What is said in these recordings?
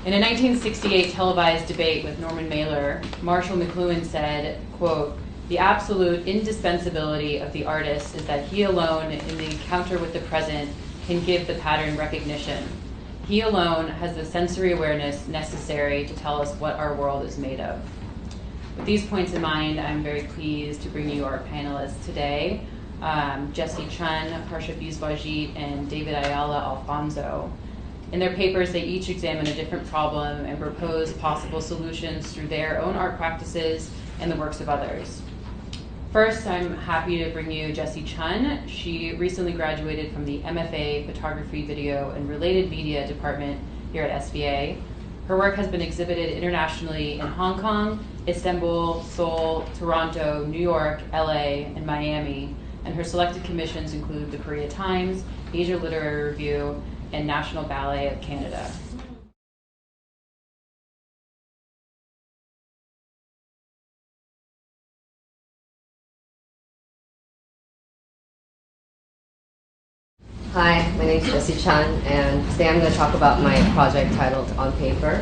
In a 1968 televised debate with Norman Mailer, Marshall McLuhan said, quote, "The absolute indispensability of the artist is that he alone, in the encounter with the present, can give the pattern recognition. He alone has the sensory awareness necessary to tell us what our world is made of." With these points in mind, I'm very pleased to bring you our panelists today, Jessie Chan, Harsha Biswajit, and David Ayala-Alfonso. In their papers, they each examine a different problem and propose possible solutions through their own art practices and the works of others. First, I'm happy to bring you Jessie Chan. She recently graduated from the MFA Photography, Video, and Related Media department here at SVA. Her work has been exhibited internationally in Hong Kong, Istanbul, Seoul, Toronto, New York, LA, and Miami, and her selected commissions include the Korea Times, Asia Literary Review, and National Ballet of Canada. Hi, my name is Jessie Chan, and today I'm going to talk about my project titled On Paper.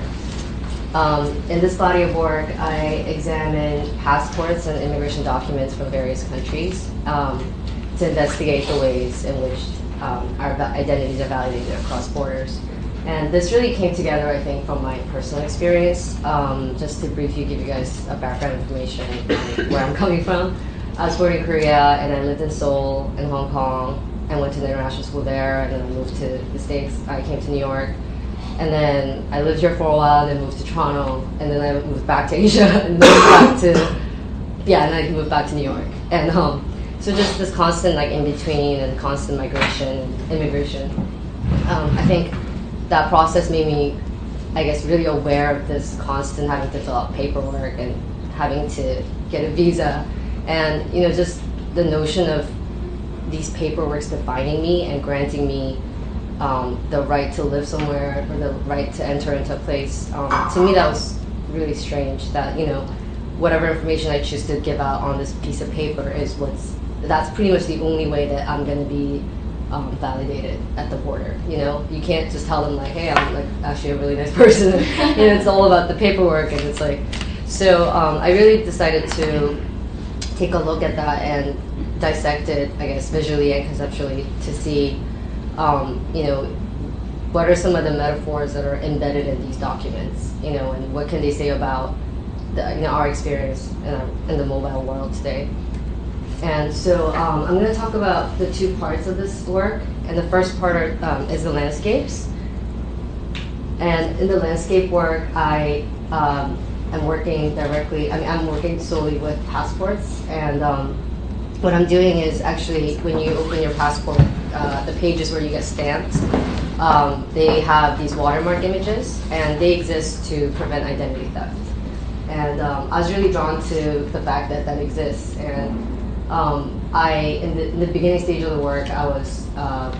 In this body of work, I examine passports and immigration documents from various countries to investigate the ways in which our identities are validated across borders. And this really came together, I think, from my personal experience. Just to briefly give you guys a background information on where I'm coming from. I was born in Korea, and I lived in Seoul and Hong Kong, and went to the international school there, and then I moved to the States. I came to New York, and then I lived here for a while, and then moved to Toronto, and then I moved back to Asia, and then back to, and I moved back to New York. And so just this constant like in between and constant migration, immigration. I think that process made me, I guess, really aware of this constant having to fill out paperwork and having to get a visa, and just the notion of these paperworks defining me and granting me the right to live somewhere or the right to enter into a place. To me, that was really strange. That whatever information I choose to give out on this piece of paper is that's pretty much the only way that I'm going to be validated at the border. You can't just tell them like, hey, I'm like actually a really nice person. It's all about the paperwork, and it's like, so I really decided to take a look at that and dissect it, I guess, visually and conceptually to see, what are some of the metaphors that are embedded in these documents, and what can they say about our experience in the mobile world today. And so I'm going to talk about the two parts of this work, and the first part is the landscapes. And in the landscape work, I am working directly, I'm working solely with passports, and what I'm doing is actually when you open your passport, the pages where you get stamped, they have these watermark images, and they exist to prevent identity theft. And I was really drawn to the fact that that exists. And in the beginning stage of the work, I was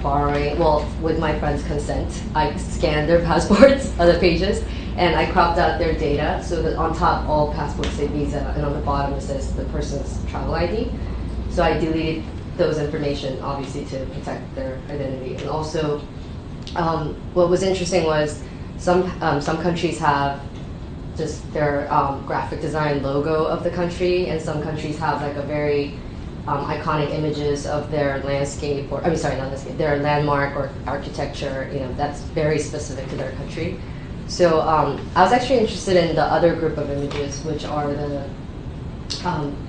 borrowing, with my friend's consent, I scanned their passports, other pages, and I cropped out their data so that on top all passports say visa, and on the bottom it says the person's travel ID. So I deleted those information, obviously, to protect their identity. And also, what was interesting was some countries have just their graphic design logo of the country, and some countries have like a very iconic images of their landscape, or not landscape, their landmark or architecture. That's very specific to their country. So I was actually interested in the other group of images, which are the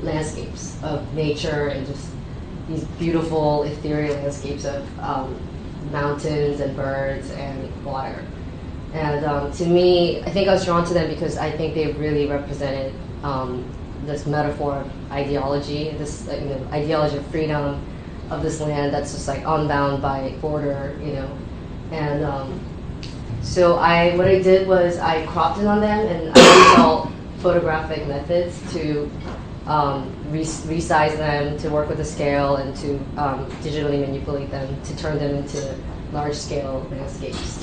landscapes of nature and just these beautiful ethereal landscapes of mountains and birds and water. And to me, I think I was drawn to them because I think they really represented this metaphor of ideology, this ideology of freedom of this land that's just like unbound by border, And so what I did was I cropped in on them, and I used all photographic methods to resize them, to work with the scale, and to digitally manipulate them to turn them into large-scale landscapes.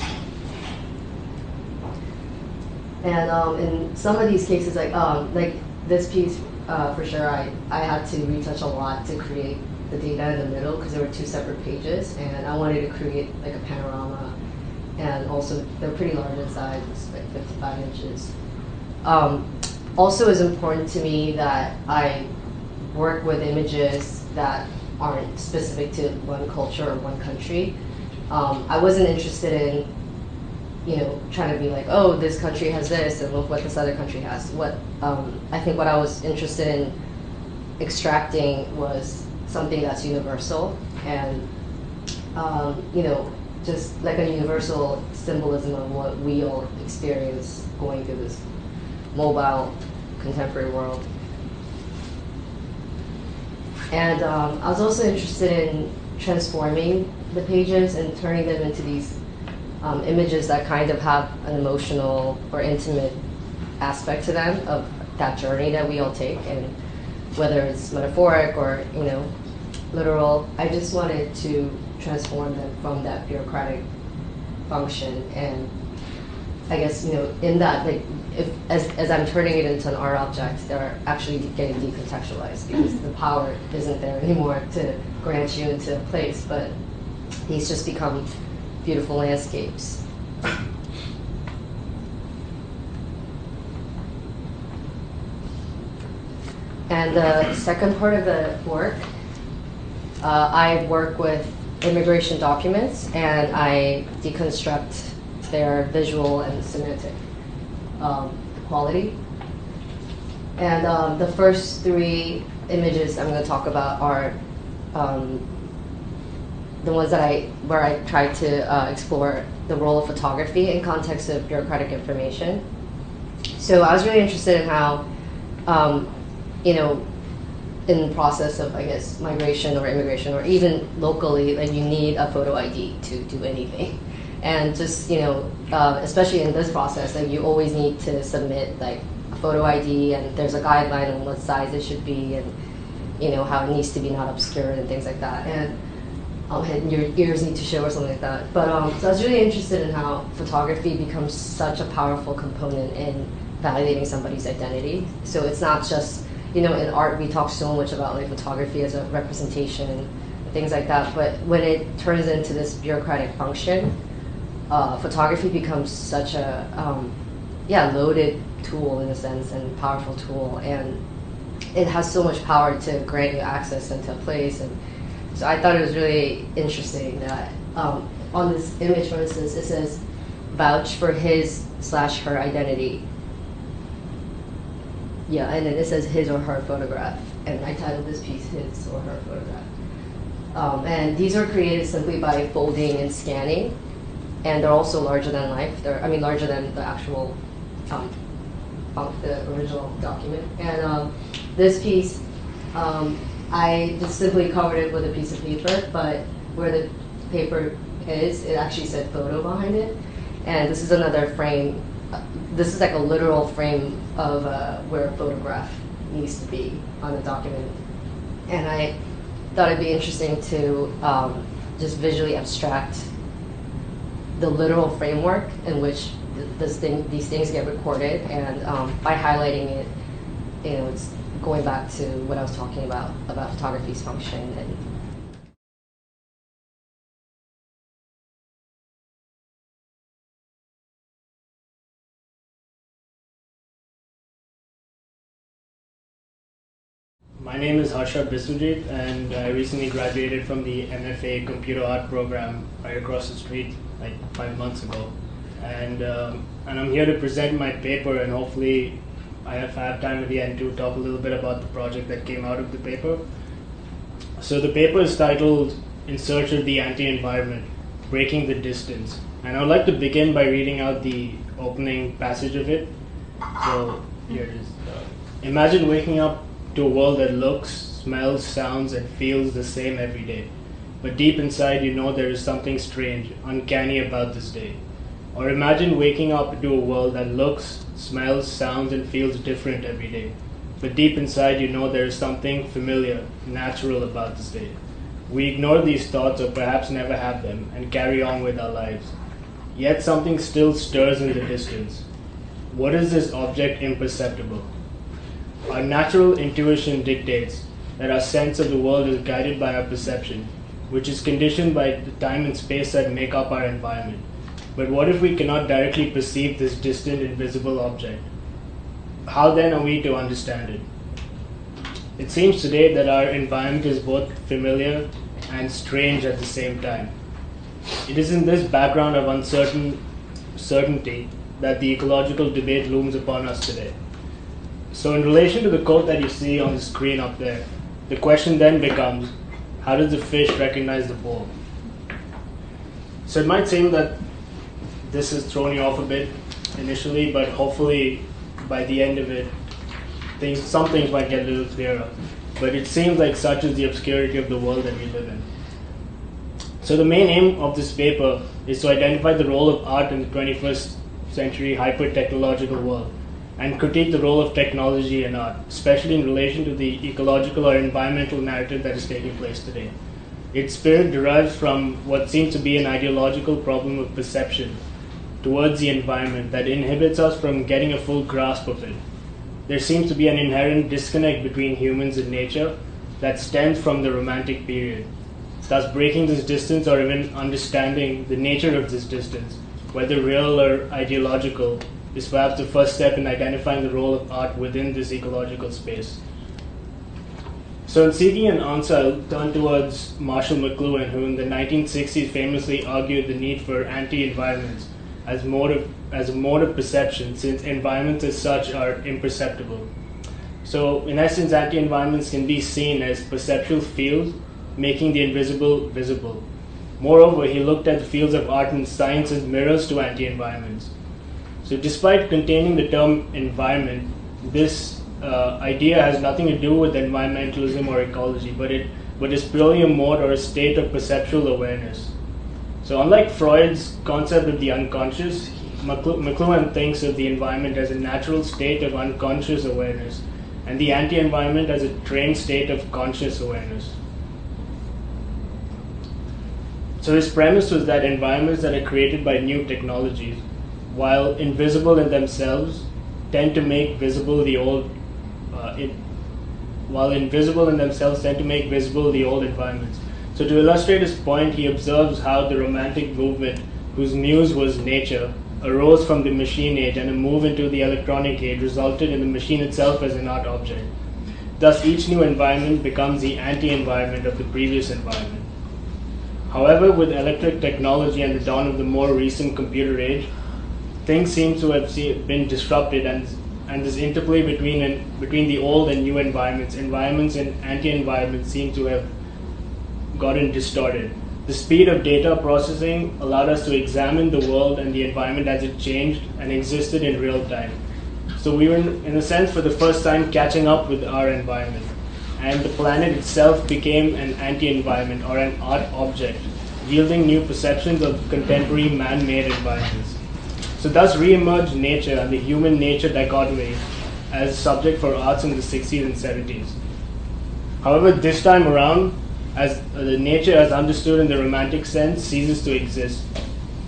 And in some of these cases, like this piece, for sure, I had to retouch a lot to create the data in the middle because there were two separate pages, and I wanted to create like a panorama and also they're pretty large in size, it's like 55 inches. Also, it's important to me that I work with images that aren't specific to one culture or one country. I wasn't interested in, trying to be like, oh, this country has this, and look what this other country has. I think what I was interested in extracting was something that's universal, and just like a universal symbolism of what we all experience going through this mobile contemporary world. And I was also interested in transforming the pages and turning them into these images that kind of have an emotional or intimate aspect to them of that journey that we all take, and whether it's metaphoric or literal. I just wanted to transform them from that bureaucratic function, and I guess in that, like, as I'm turning it into an art object, they're actually getting decontextualized because the power isn't there anymore to grant you into a place, but these just become beautiful landscapes. And the second part of the work, I work with immigration documents, and I deconstruct their visual and semantic quality. And the first three images I'm going to talk about are the ones where I try to explore the role of photography in context of bureaucratic information. So I was really interested in how, in the process of, I guess, migration or immigration, or even locally, like, you need a photo ID to do anything. And just, especially in this process, like, you always need to submit like a photo ID, and there's a guideline on what size it should be, and how it needs to be not obscured and things like that. And your ears need to show or something like that. But so I was really interested in how photography becomes such a powerful component in validating somebody's identity. So it's not just, in art we talk so much about like photography as a representation and things like that, but when it turns into this bureaucratic function, photography becomes such a loaded tool in a sense, and powerful tool, and it has so much power to grant you access into a place. And so I thought it was really interesting that on this image, for instance, it says vouch for his/her identity. Yeah, and then it says his or her photograph, and I titled this piece his or her photograph. And these are created simply by folding and scanning, and they're also larger than life. Larger than the actual, the original document. And this piece, I just simply covered it with a piece of paper, but where the paper is, it actually said photo behind it. And this is another frame. This is like a literal frame of where a photograph needs to be on the document. And I thought it'd be interesting to just visually abstract the literal framework in which these things get recorded, and by highlighting it, it's going back to what I was talking about photography's function. And my name is Harshad Bisunjit, and I recently graduated from the MFA Computer Art program right across the street, like 5 months ago. And I'm here to present my paper, and hopefully I have time at the end to talk a little bit about the project that came out of the paper. So the paper is titled In Search of the Anti-Environment, Breaking the Distance. And I would like to begin by reading out the opening passage of it. So here it is. Imagine waking up to a world that looks, smells, sounds, and feels the same every day. But deep inside you know there is something strange, uncanny about this day. Or imagine waking up to a world that looks, smells, sounds, and feels different every day. But deep inside you know there is something familiar, natural about this day. We ignore these thoughts, or perhaps never have them, and carry on with our lives. Yet something still stirs in the distance. What is this object imperceptible? Our natural intuition dictates that our sense of the world is guided by our perception, which is conditioned by the time and space that make up our environment. But what if we cannot directly perceive this distant, invisible object? How then are we to understand it? It seems today that our environment is both familiar and strange at the same time. It is in this background of uncertainty that the ecological debate looms upon us today. So in relation to the quote that you see on the screen up there, the question then becomes, how does the fish recognize the bowl? So it might seem that this has thrown you off a bit initially, but hopefully by the end of it, some things might get a little clearer. But it seems like such is the obscurity of the world that we live in. So the main aim of this paper is to identify the role of art in the 21st century hyper-technological world and critique the role of technology and art, especially in relation to the ecological or environmental narrative that is taking place today. Its spirit derives from what seems to be an ideological problem of perception towards the environment that inhibits us from getting a full grasp of it. There seems to be an inherent disconnect between humans and nature that stems from the Romantic period. Thus, breaking this distance or even understanding the nature of this distance, whether real or ideological, is perhaps the first step in identifying the role of art within this ecological space. So in seeking an answer, I'll turn towards Marshall McLuhan, who in the 1960s famously argued the need for anti-environments as a mode of perception, since environments as such are imperceptible. So in essence, anti-environments can be seen as perceptual fields, making the invisible visible. Moreover, he looked at the fields of art and science as mirrors to anti-environments. So despite containing the term environment, this idea has nothing to do with environmentalism or ecology, but is purely a mode or a state of perceptual awareness. So unlike Freud's concept of the unconscious, McLuhan thinks of the environment as a natural state of unconscious awareness, and the anti-environment as a trained state of conscious awareness. So his premise was that environments that are created by new technologies, while invisible in themselves, tend to make visible the old environments. So to illustrate his point, he observes how the Romantic movement, whose muse was nature, arose from the machine age, and a move into the electronic age resulted in the machine itself as an art object. Thus, each new environment becomes the anti-environment of the previous environment. However, with electric technology and the dawn of the more recent computer age, things seem to have been disrupted, and this interplay between the old and new environments and anti-environments seem to have gotten distorted. The speed of data processing allowed us to examine the world and the environment as it changed and existed in real time. So we were, in a sense, for the first time catching up with our environment. And the planet itself became an anti-environment or an art object, yielding new perceptions of contemporary man-made environments. So thus re-emerged nature and the human-nature dichotomy as subject for arts in the 60s and 70s. However, this time around, as the nature as understood in the Romantic sense ceases to exist.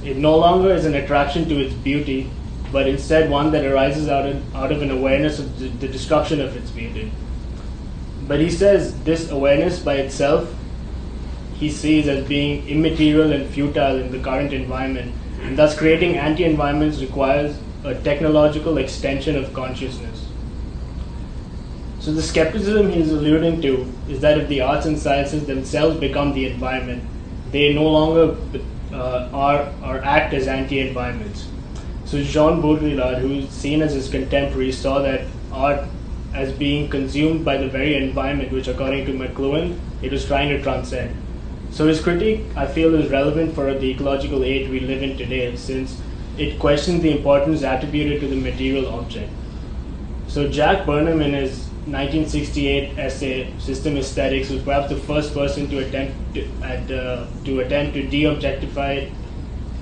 It no longer is an attraction to its beauty, but instead one that arises out of an awareness of the destruction of its beauty. But he says this awareness by itself, he sees as being immaterial and futile in the current environment, and thus creating anti-environments requires a technological extension of consciousness. So the skepticism he's alluding to is that if the arts and sciences themselves become the environment, they no longer act as anti-environments. So Jean Baudrillard, who's seen as his contemporary, saw that art as being consumed by the very environment which, according to McLuhan, it was trying to transcend. So his critique, I feel, is relevant for the ecological age we live in today, since it questions the importance attributed to the material object. So Jack Burnham, in his 1968 essay System Aesthetics, was perhaps the first person to attempt to de-objectify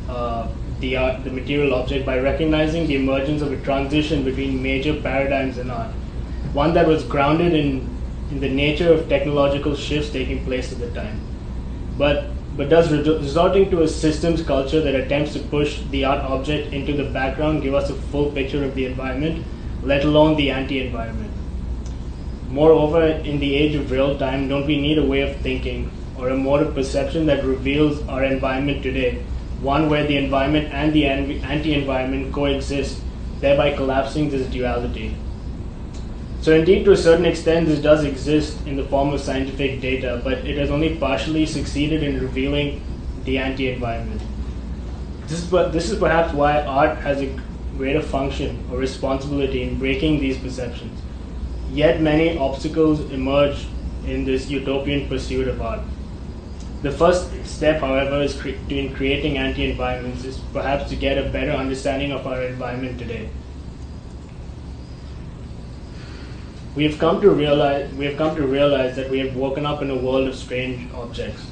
the material object by recognizing the emergence of a transition between major paradigms in art, one that was grounded in the nature of technological shifts taking place at the time, but does resorting to a systems culture that attempts to push the art object into the background, give us a full picture of the environment, let alone the anti-environment. Moreover, in the age of real time, don't we need a way of thinking or a mode of perception that reveals our environment today one where the environment and the anti-environment coexist, thereby collapsing this duality. So indeed, to a certain extent, this does exist in the form of scientific data, but it has only partially succeeded in revealing the anti-environment. This is perhaps why art has a greater function or responsibility in breaking these perceptions. Yet many obstacles emerge in this utopian pursuit of art. The first step, however, in creating anti-environments is perhaps to get a better understanding of our environment today. We have come to realize that we have woken up in a world of strange objects.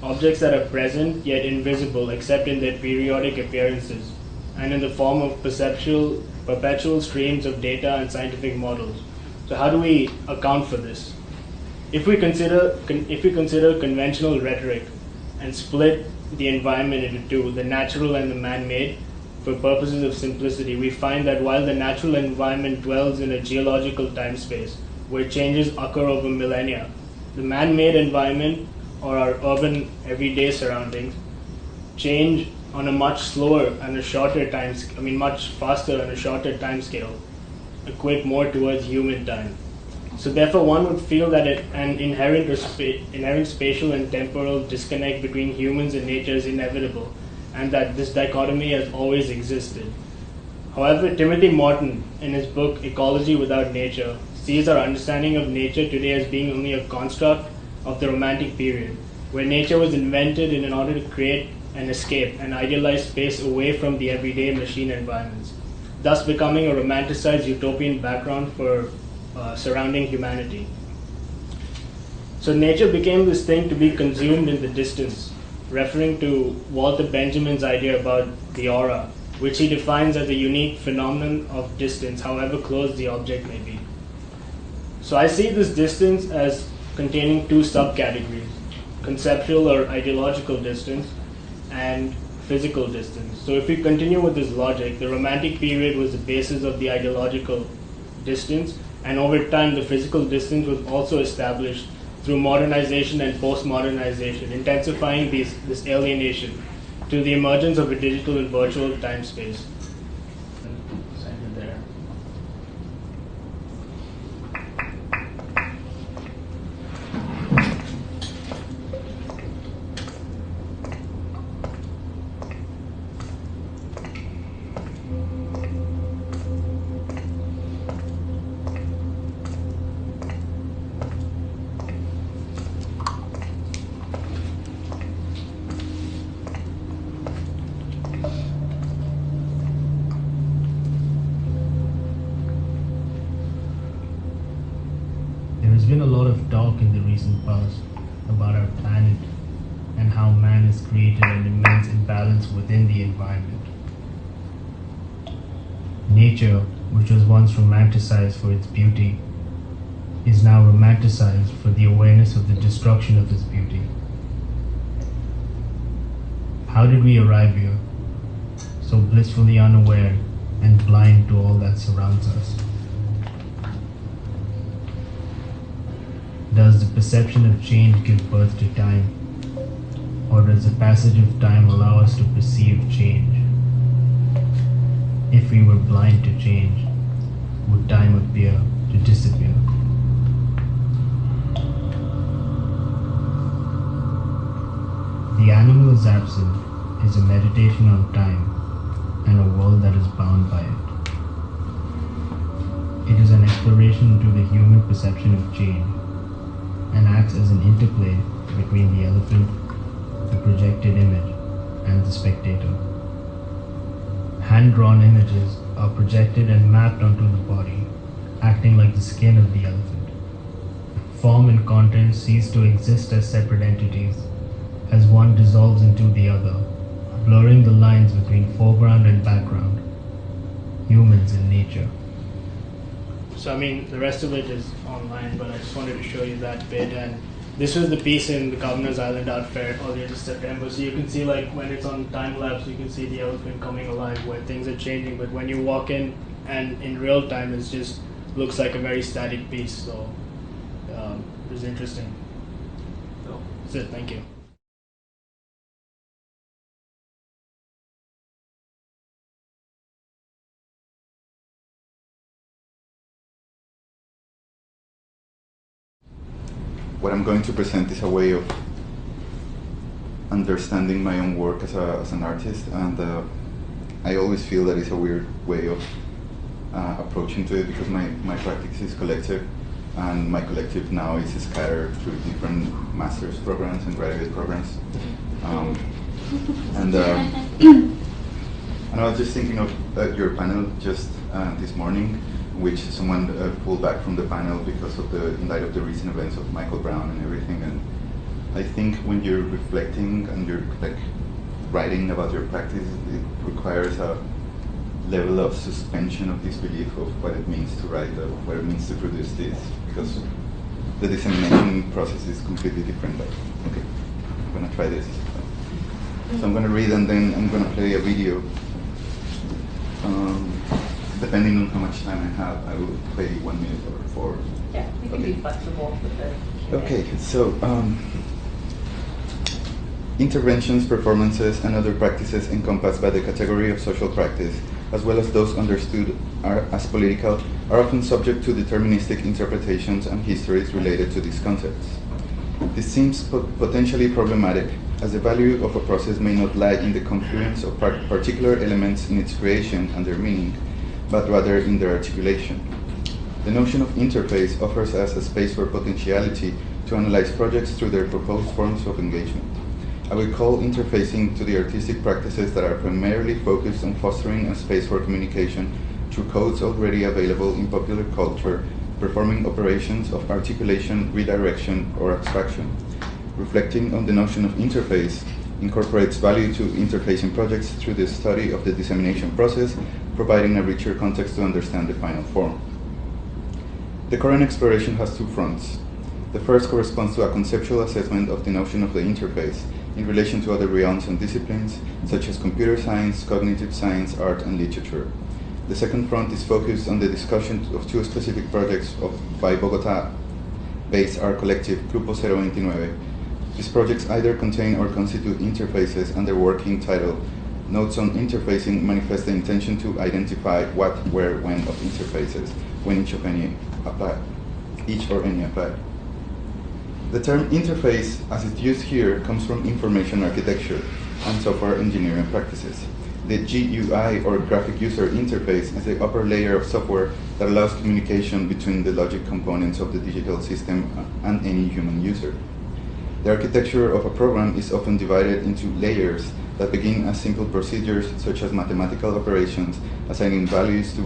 Objects that are present yet invisible except in their periodic appearances, and in the form of perpetual streams of data and scientific models. So how do we account for this? If we consider conventional rhetoric and split the environment into two, the natural and the man-made, for purposes of simplicity, we find that while the natural environment dwells in a geological timespace where changes occur over millennia, the man-made environment, or our urban everyday surroundings, change on a much slower and a shorter much faster and a shorter time scale, equate more towards human time. So therefore, one would feel that an inherent spatial and temporal disconnect between humans and nature is inevitable, and that this dichotomy has always existed. However, Timothy Morton, in his book Ecology Without Nature, sees our understanding of nature today as being only a construct of the Romantic period, where nature was invented in order to create an escape, an idealized space away from the everyday machine environments, thus becoming a romanticized utopian background for surrounding humanity. So nature became this thing to be consumed in the distance, referring to Walter Benjamin's idea about the aura, which he defines as a unique phenomenon of distance, however close the object may be. So I see this distance as containing two subcategories: conceptual or ideological distance and physical distance. So if we continue with this logic, the Romantic period was the basis of the ideological distance, and over time the physical distance was also established through modernization and post-modernization, intensifying this alienation to the emergence of a digital and virtual time space. There. There's been a lot of talk in the recent past about our planet and how man has created an immense imbalance within the environment. Nature, which was once romanticized for its beauty, is now romanticized for the awareness of the destruction of its beauty. How did we arrive here, so blissfully unaware and blind to all that surrounds us? Does the perception of change give birth to time, or does the passage of time allow us to perceive change? If we were blind to change, would time appear to disappear? The Animal is Absent is a meditation on time and a world that is bound by it. It is an exploration into the human perception of change, and acts as an interplay between the elephant, the projected image, and the spectator. Hand-drawn images are projected and mapped onto the body, acting like the skin of the elephant. Form and content cease to exist as separate entities, as one dissolves into the other, blurring the lines between foreground and background, humans and nature. So the rest of it is online, but I just wanted to show you that bit. And this was the piece in the Governor's Island Art Fair earlier this September. So you can see, when it's on time lapse, you can see the elephant coming alive where things are changing. But when you walk in and in real time, it just looks like a very static piece. So it was interesting. So that's it. Thank you. what I'm going to present is a way of understanding my own work as an artist, and I always feel that it's a weird way of approaching to it, because my practice is collective, and my collective now is scattered through different master's programs and graduate programs. And I was just thinking of your panel just this morning, which someone pulled back from the panel because of in light of the recent events of Michael Brown and everything. And I think when you're reflecting and you're like writing about your practice, it requires a level of suspension of disbelief of what it means to write, of what it means to produce this, because the dissemination process is completely different. Like, okay, I'm gonna try this. So I'm gonna read, and then I'm gonna play a video. Depending on how much time I have, I will play 1 minute or 4. Yeah, we can be flexible with the Q&A. Okay, so interventions, performances, and other practices encompassed by the category of social practice, as well as those understood as political, are often subject to deterministic interpretations and histories related to these concepts. This seems potentially problematic, as the value of a process may not lie in the confluence of particular elements in its creation and their meaning, but rather in their articulation. The notion of interface offers us a space for potentiality to analyze projects through their proposed forms of engagement. I will call interfacing to the artistic practices that are primarily focused on fostering a space for communication through codes already available in popular culture, performing operations of articulation, redirection, or abstraction. Reflecting on the notion of interface incorporates value to interfacing projects through the study of the dissemination process, providing a richer context to understand the final form. The current exploration has 2 fronts. The first corresponds to a conceptual assessment of the notion of the interface in relation to other realms and disciplines, such as computer science, cognitive science, art, and literature. The second front is focused on the discussion of 2 specific projects by Bogota-based art collective Grupo 029. These projects either contain or constitute interfaces, and their working title, Notes on Interfacing, manifest the intention to identify what, where, when of interfaces, when each or any apply. The term interface, as it's used here, comes from information architecture and software engineering practices. The GUI, or graphic user interface, is the upper layer of software that allows communication between the logic components of the digital system and any human user. The architecture of a program is often divided into layers that begin as simple procedures such as mathematical operations, assigning values to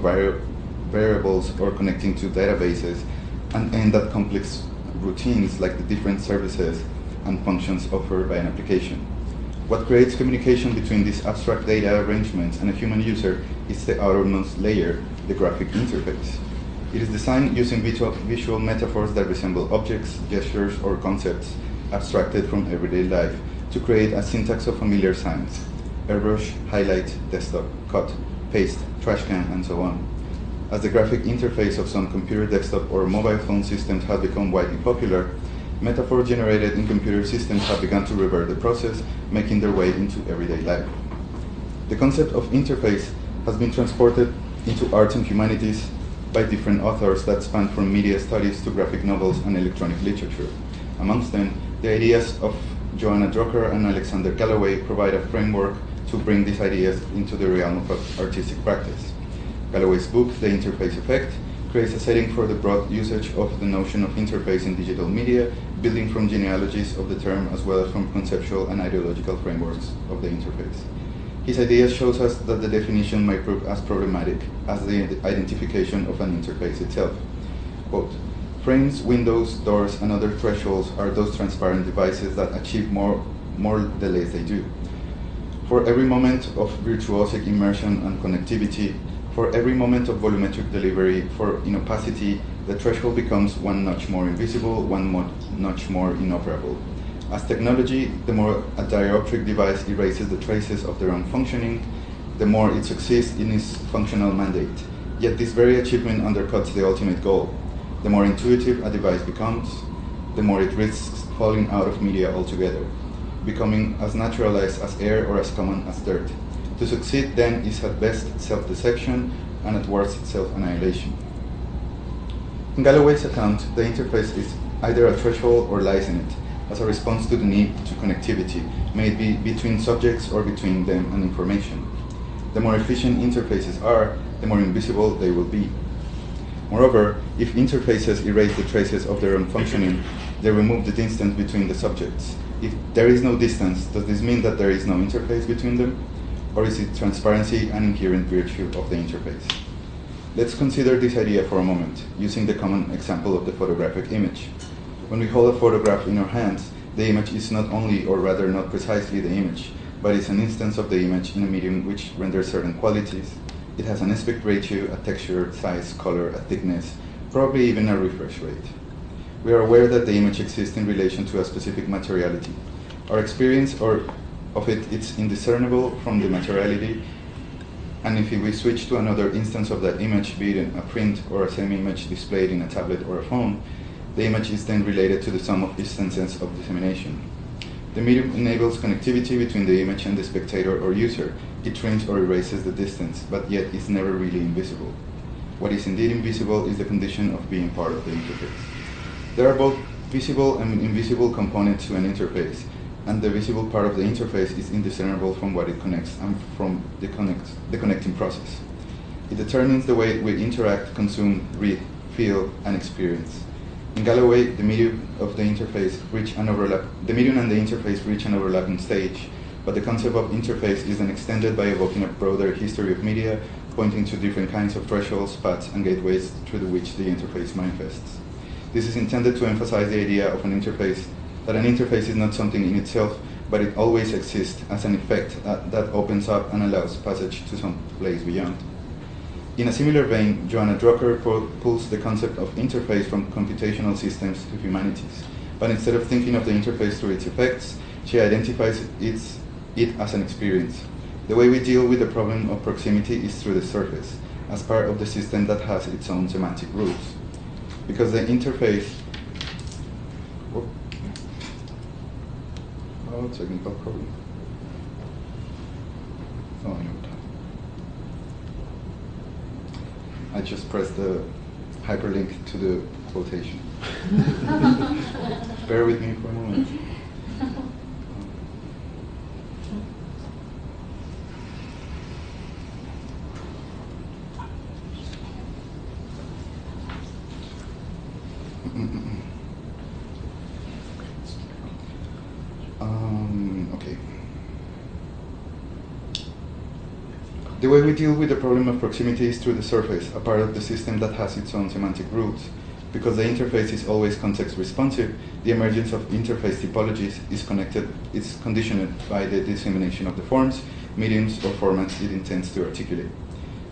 variables or connecting to databases, and end at complex routines like the different services and functions offered by an application. What creates communication between these abstract data arrangements and a human user is the outermost layer, the graphic interface. It is designed using visual metaphors that resemble objects, gestures, or concepts abstracted from everyday life to create a syntax of familiar signs: airbrush, highlight, desktop, cut, paste, trash can, and so on. As the graphic interface of some computer desktop or mobile phone systems has become widely popular, metaphors generated in computer systems have begun to revert the process, making their way into everyday life. The concept of interface has been transported into arts and humanities by different authors that span from media studies to graphic novels and electronic literature. Amongst them, the ideas of Joanna Drucker and Alexander Galloway provide a framework to bring these ideas into the realm of artistic practice. Galloway's book, The Interface Effect, creates a setting for the broad usage of the notion of interface in digital media, building from genealogies of the term as well as from conceptual and ideological frameworks of the interface. His idea shows us that the definition might prove as problematic as the identification of an interface itself. Quote, frames, windows, doors, and other thresholds are those transparent devices that achieve more the less they do. For every moment of virtuosic immersion and connectivity, for every moment of volumetric delivery, for in opacity, the threshold becomes one notch more invisible, one notch more inoperable. As technology, the more a dioptric device erases the traces of their own functioning, the more it succeeds in its functional mandate. Yet this very achievement undercuts the ultimate goal. The more intuitive a device becomes, the more it risks falling out of media altogether, becoming as naturalized as air or as common as dirt. To succeed then is at best self-deception and at worst self-annihilation. In Galloway's account, the interface is either a threshold or lies in it, as a response to the need to connectivity, may it be between subjects or between them and information. The more efficient interfaces are, the more invisible they will be. Moreover, if interfaces erase the traces of their own functioning, they remove the distance between the subjects. If there is no distance, does this mean that there is no interface between them? Or is it transparency and inherent virtue of the interface? Let's consider this idea for a moment, using the common example of the photographic image. When we hold a photograph in our hands, the image is not only, or rather not precisely the image, but it's an instance of the image in a medium which renders certain qualities. It has an aspect ratio, a texture, size, color, a thickness, probably even a refresh rate. We are aware that the image exists in relation to a specific materiality. Our experience of it is indiscernible from the materiality, and if we switch to another instance of that image, be it a print or a same image displayed in a tablet or a phone, the image is then related to the sum of instances of dissemination. The medium enables connectivity between the image and the spectator or user. It trims or erases the distance, but yet is never really invisible. What is indeed invisible is the condition of being part of the interface. There are both visible and invisible components to an interface, and the visible part of the interface is indiscernible from what it connects and from the connecting process. It determines the way we interact, consume, read, feel, and experience. In Galloway, the medium and the interface reach an overlapping stage, but the concept of interface is then extended by evoking a broader history of media, pointing to different kinds of thresholds, paths, and gateways through which the interface manifests. This is intended to emphasize the idea of an interface, that an interface is not something in itself, but it always exists as an effect that opens up and allows passage to some place beyond. In a similar vein, Joanna Drucker pulls the concept of interface from computational systems to humanities, but instead of thinking of the interface through its effects, she identifies it as an experience. The way we deal with the problem of proximity is through the surface, as part of the system that has its own semantic rules. Because the interface... Oh, technical problem. Oh, I know. I just pressed the hyperlink to the quotation. Bear with me for a moment. Okay. The way we deal with the problem of proximity is through the surface, a part of the system that has its own semantic roots. Because the interface is always context responsive, the emergence of interface typologies is conditioned by the dissemination of the forms, mediums, or formats it intends to articulate.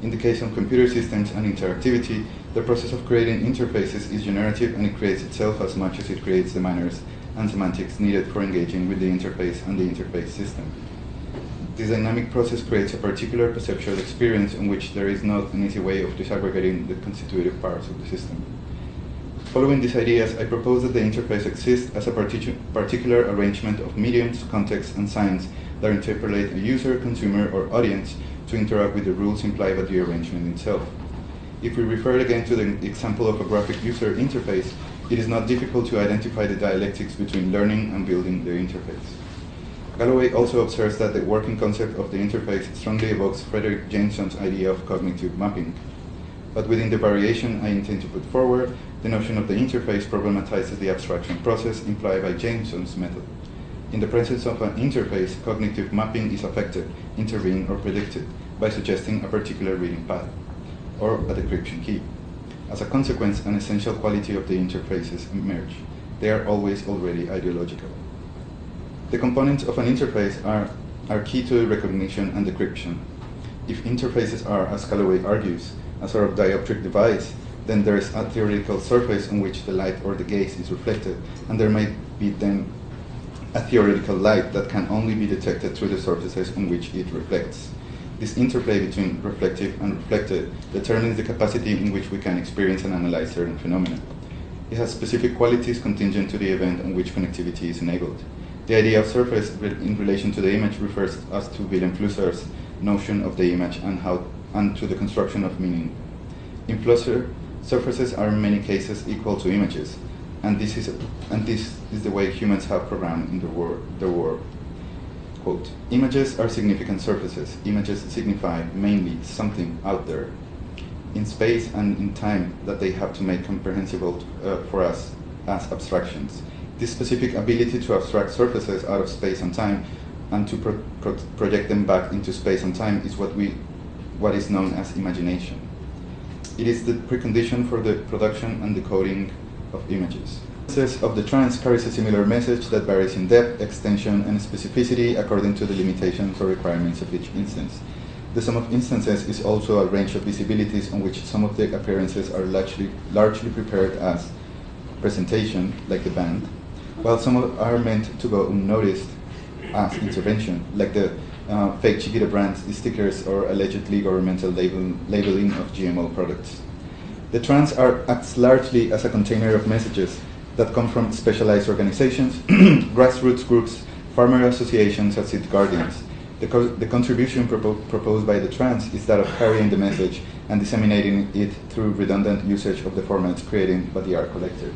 In the case of computer systems and interactivity, the process of creating interfaces is generative, and it creates itself as much as it creates the manners and semantics needed for engaging with the interface and the interface system. This dynamic process creates a particular perceptual experience in which there is not an easy way of disaggregating the constitutive parts of the system. Following these ideas, I propose that the interface exists as a particular arrangement of mediums, contexts, and signs that interpolate a user, consumer, or audience to interact with the rules implied by the arrangement itself. If we refer again to the example of a graphic user interface, it is not difficult to identify the dialectics between learning and building the interface. Galloway also observes that the working concept of the interface strongly evokes Frederick Jameson's idea of cognitive mapping. But within the variation I intend to put forward, the notion of the interface problematizes the abstraction process implied by Jameson's method. In the presence of an interface, cognitive mapping is affected, intervened, or predicted by suggesting a particular reading path, or a decryption key. As a consequence, an essential quality of the interfaces emerge. They are always already ideological. The components of an interface are key to recognition and decryption. If interfaces are, as Galloway argues, a sort of dioptric device, then there is a theoretical surface on which the light or the gaze is reflected, and there might be then a theoretical light that can only be detected through the surfaces on which it reflects. This interplay between reflective and reflected determines the capacity in which we can experience and analyze certain phenomena. It has specific qualities contingent to the event on which connectivity is enabled. The idea of surface in relation to the image refers us to Willem Flusser's notion of the image and to the construction of meaning. In Flusser, surfaces are in many cases equal to images. and this is the way humans have programmed in the world. Quote, images are significant surfaces. Images signify mainly something out there in space and in time that they have to make comprehensible for us as abstractions. This specific ability to abstract surfaces out of space and time and to project them back into space and time is what is known as imagination. It is the precondition for the production and decoding of images. The process of the trance carries a similar message that varies in depth, extension, and specificity according to the limitations or requirements of each instance. The sum of instances is also a range of visibilities on which some of the appearances are largely prepared as presentation, like the band, while some are meant to go unnoticed as intervention, like the fake Chiquita brands, the stickers, or allegedly governmental labeling of GMO products. The trance acts largely as a container of messages that come from specialized organizations, grassroots groups, farmer associations as its guardians. The contribution proposed by the trance is that of carrying the message and disseminating it through redundant usage of the formats created by the art collector.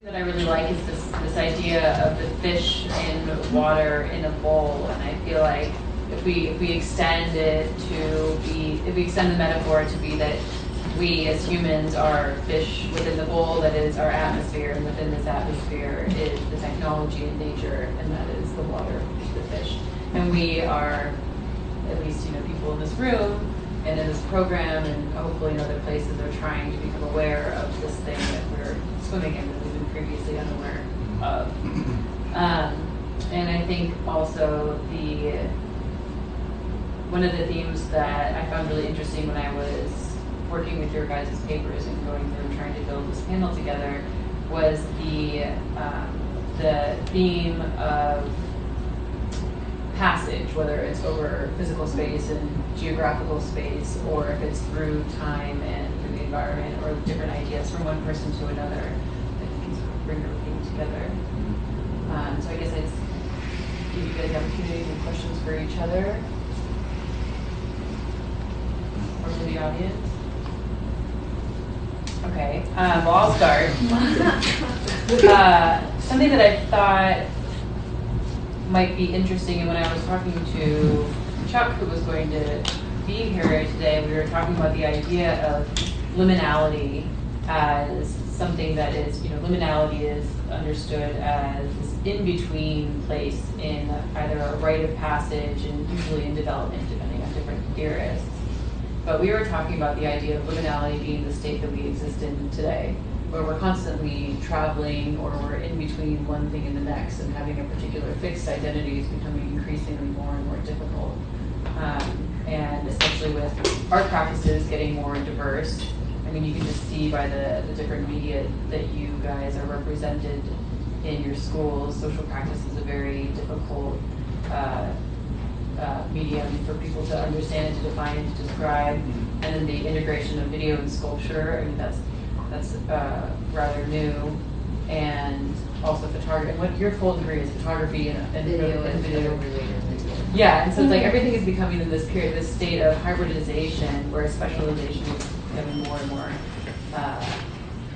That I really like is this idea of the fish in water in a bowl, and I feel like if we extend it to be, if we extend the metaphor to be that we as humans are fish within the bowl that is our atmosphere, and within this atmosphere is the technology and nature, and that is the water, the fish, and we are, at least people in this room and in this program and hopefully in other places are trying to become aware of this thing that we're swimming in that we've been previously unaware of. And I think also one of the themes that I found really interesting when I was working with your guys' papers and going through and trying to build this panel together was the theme of passage, whether it's over physical space and geographical space, or if it's through time and through the environment, or different ideas from one person to another that can sort of bring everything together. So I guess I just give you guys the opportunity to questions for each other or for the audience. Okay, well I'll start. Something that I thought might be interesting, and when I was talking to Chuck, who was going to be here today, we were talking about the idea of liminality as something that is, liminality is understood as this in-between place in either a rite of passage and usually in development, depending on different theorists. But we were talking about the idea of liminality being the state that we exist in today, where we're constantly traveling or we're in between one thing and the next, and having a particular fixed identity is becoming increasingly more and more difficult. And especially with art practices getting more diverse, I mean, you can just see by the different media that you guys are represented in your schools. Social practice is a very difficult medium for people to understand, to define, and to describe. And then the integration of video and sculpture, I mean, that's rather new. And also photography. And what your full degree is photography and video related. Yeah, and so it's like everything is becoming in this period, this state of hybridization, where specialization is becoming more and more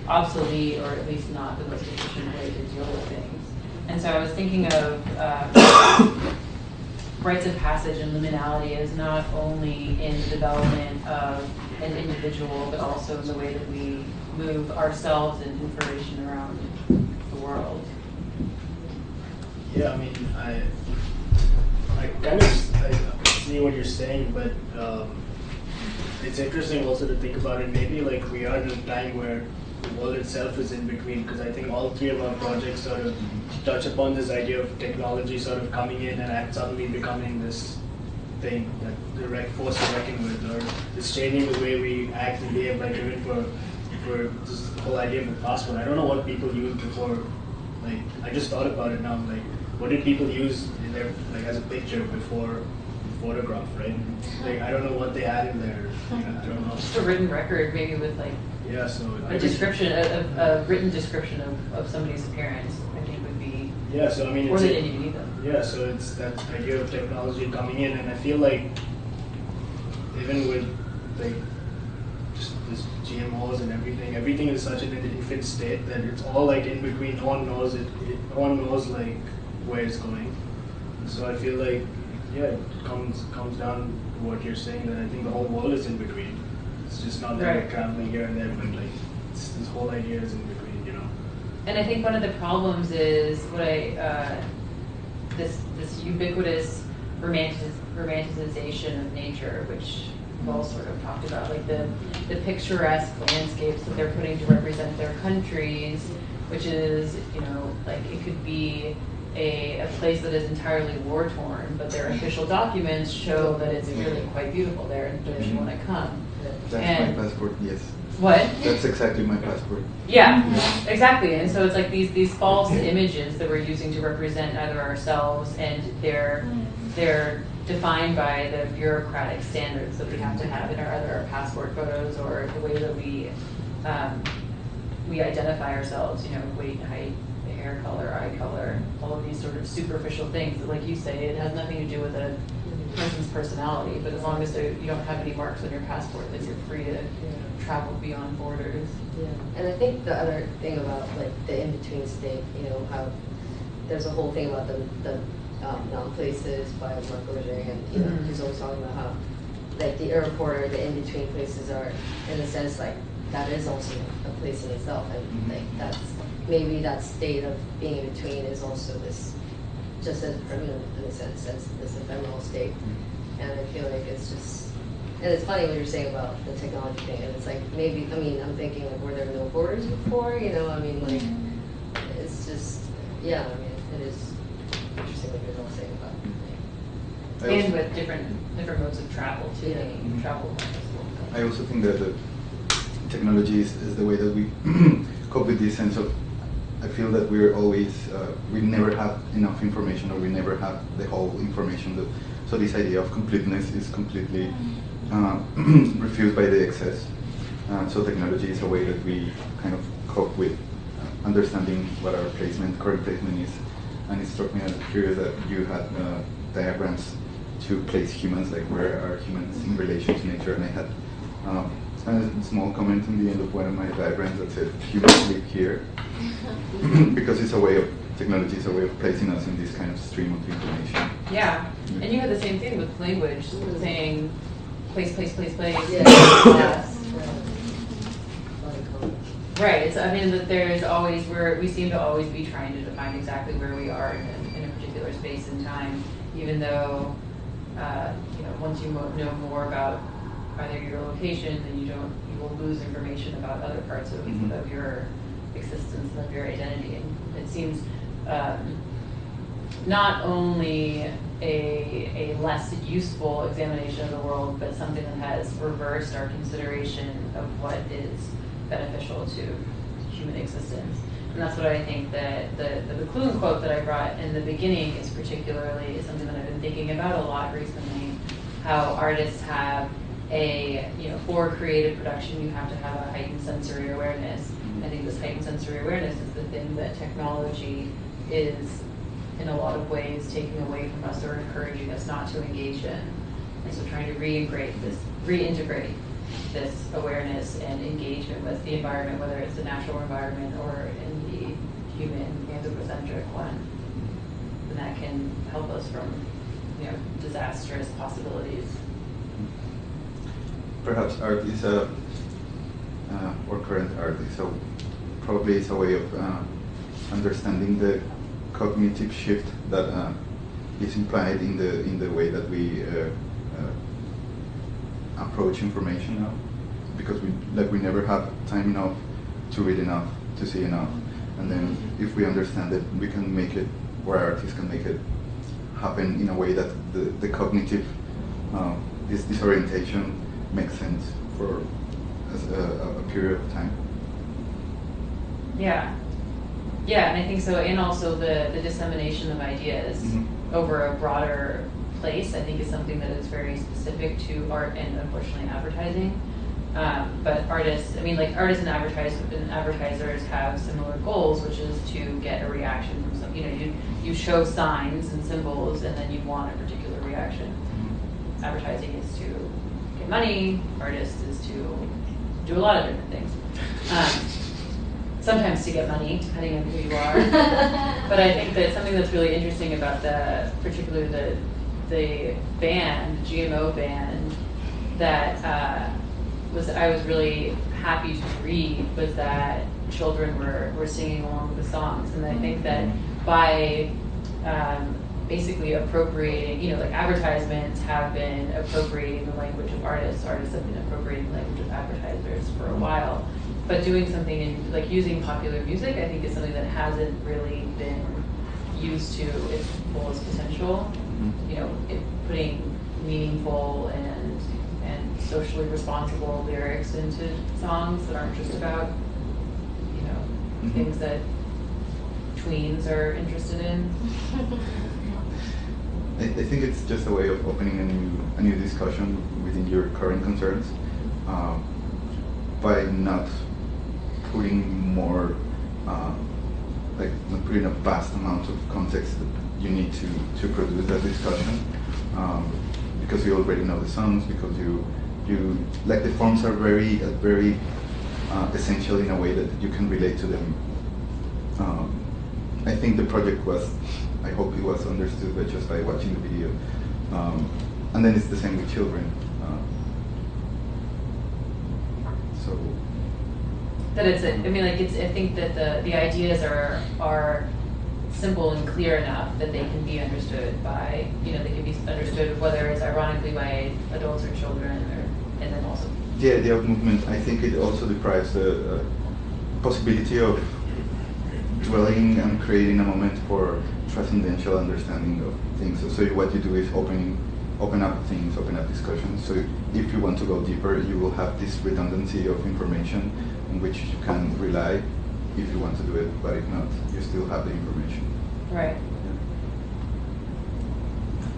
obsolete, or at least not the most efficient way to deal with things. And so I was thinking of rites of passage and liminality as not only in the development of an individual, but also in the way that we move ourselves and information around the world. Yeah, I mean, I kind of see what you're saying, but it's interesting also to think about it. Maybe like we are in a time where the world itself is in between, because I think all three of our projects sort of touch upon this idea of technology sort of coming in and suddenly becoming this thing, that direct force to reckon with, or it's changing the way we act and behave, like even for this whole idea of the passport. I don't know what people used before. Like, I just thought about it now. Like, what did people use in their, like, as a picture before photograph, right? Like, I don't know what they had in there. I don't know. Just a written record, maybe with like a description, a written description of somebody's appearance, I think would be. Yeah, so I mean, or they didn't even need them. Yeah, so it's that idea of technology coming in, and I feel like even with like just this GMOs and everything is such in an infant state that it's all like in between. No one knows it. No one knows like where it's going. So I feel like it comes down to what you're saying, that I think the whole world is in between. It's just not that we're traveling here and there, but like this whole idea is in between, you know. And I think one of the problems is what this ubiquitous romanticization of nature, which we've all sort of talked about, like the picturesque landscapes that they're putting to represent their countries, which is, you know, like it could be a place that is entirely war-torn, but their official documents show that it's really quite beautiful there, and don't you want to come? That's my passport, yes. What? That's exactly my passport. Yeah, exactly. And so it's like these false images that we're using to represent either ourselves, and they're defined by the bureaucratic standards that we have to have in either our passport photos or the way that we identify ourselves. You know, weight, height, hair color, eye color, all of these sort of superficial things that, like you say, it has nothing to do with a person's personality. But as long as you don't have any marks on your passport, then you're free to travel beyond borders. Yeah, and I think the other thing about like the in-between state, you know, how there's a whole thing about the non-places by Mark Roger, and you know, he's always talking about how like the airport or the in-between places are, in a sense, like that is also a place in itself, and like that's maybe that state of being in between is also this, just as permanent in a sense, as this ephemeral state. And I feel like it's just, and it's funny what you're saying about the technology thing, and it's like maybe, I mean, I'm thinking like, were there no borders before, you know, I mean, like, it's just, yeah, I mean, it is interesting what you're all saying about it. And with different modes of travel too, making travel more accessible. I also think that the technology is the way that we cope with this sense of, I feel that we're always, we never have enough information, or we never have the whole information. So this idea of completeness is completely refused by the excess. So technology is a way that we kind of cope with understanding what our current placement is. And it struck me as curious that you had diagrams to place humans, like where are humans in relation to nature, and I had a small comment in the end of one of my diagrams that said humans live here, because it's a way of, technology is a way of placing us in this kind of stream of information. Yeah, and you had the same thing with language, saying place. Yes. Right. It's, I mean, that there's always, we seem to always be trying to define exactly where we are in a particular space and time, even though, you know, once you know more about either your location, then you will lose information about other parts of your existence and of your identity. And it seems not only a less useful examination of the world, but something that has reversed our consideration of what is beneficial to human existence. And that's what I think that the Cluhan quote that I brought in the beginning is particularly something that I've been thinking about a lot recently, how artists have for creative production, you have to have a heightened sensory awareness. I think this heightened sensory awareness is the thing that technology is, in a lot of ways, taking away from us or encouraging us not to engage in. And so trying to reintegrate this awareness and engagement with the environment, whether it's the natural environment or in the human anthropocentric one, and that can help us from, you know, disastrous possibilities. Perhaps art is or current art is probably it's a way of understanding the cognitive shift that is implied in the way that we approach information now, because we never have time enough to read enough, to see enough, and then if we understand it, we can make it, or artists can make it happen in a way that the cognitive this disorientation makes sense for a period of time. Yeah, and I think so, and also the dissemination of ideas over a broader place, I think, is something that is very specific to art and unfortunately advertising. But artists, I mean, like artists and advertisers have similar goals, which is to get a reaction from some. You know, you show signs and symbols, and then you want a particular reaction. Advertising is to get get money. Artists is to do a lot of different things. Sometimes to get money, depending on who you are. But I think that something that's really interesting about particularly the band, GMO band, that I was really happy to read was that children were singing along with the songs, and I think that by basically appropriating, like advertisements have been appropriating the language of artists have been appropriating the language of advertisers for a while. But doing something like using popular music, I think is something that hasn't really been used to its fullest potential. Putting meaningful and socially responsible lyrics into songs that aren't just about, things that tweens are interested in. I think it's just a way of opening a new discussion within your current concerns by not putting more, not putting a vast amount of context that you need to produce that discussion, because you already know the songs, because you like the forms are very essential in a way that you can relate to them. I think the project I hope it was understood just by watching the video. And then it's the same with children. That I think that the ideas are simple and clear enough that they can be understood by, they can be understood whether it's ironically by adults or children, and then also. The idea of movement, I think it also deprives the possibility of dwelling and creating a moment for transcendental understanding of things. So what you do is open up things, open up discussions. So if you want to go deeper, you will have this redundancy of information on which you can rely if you want to do it, but if not, you still have the information. Right.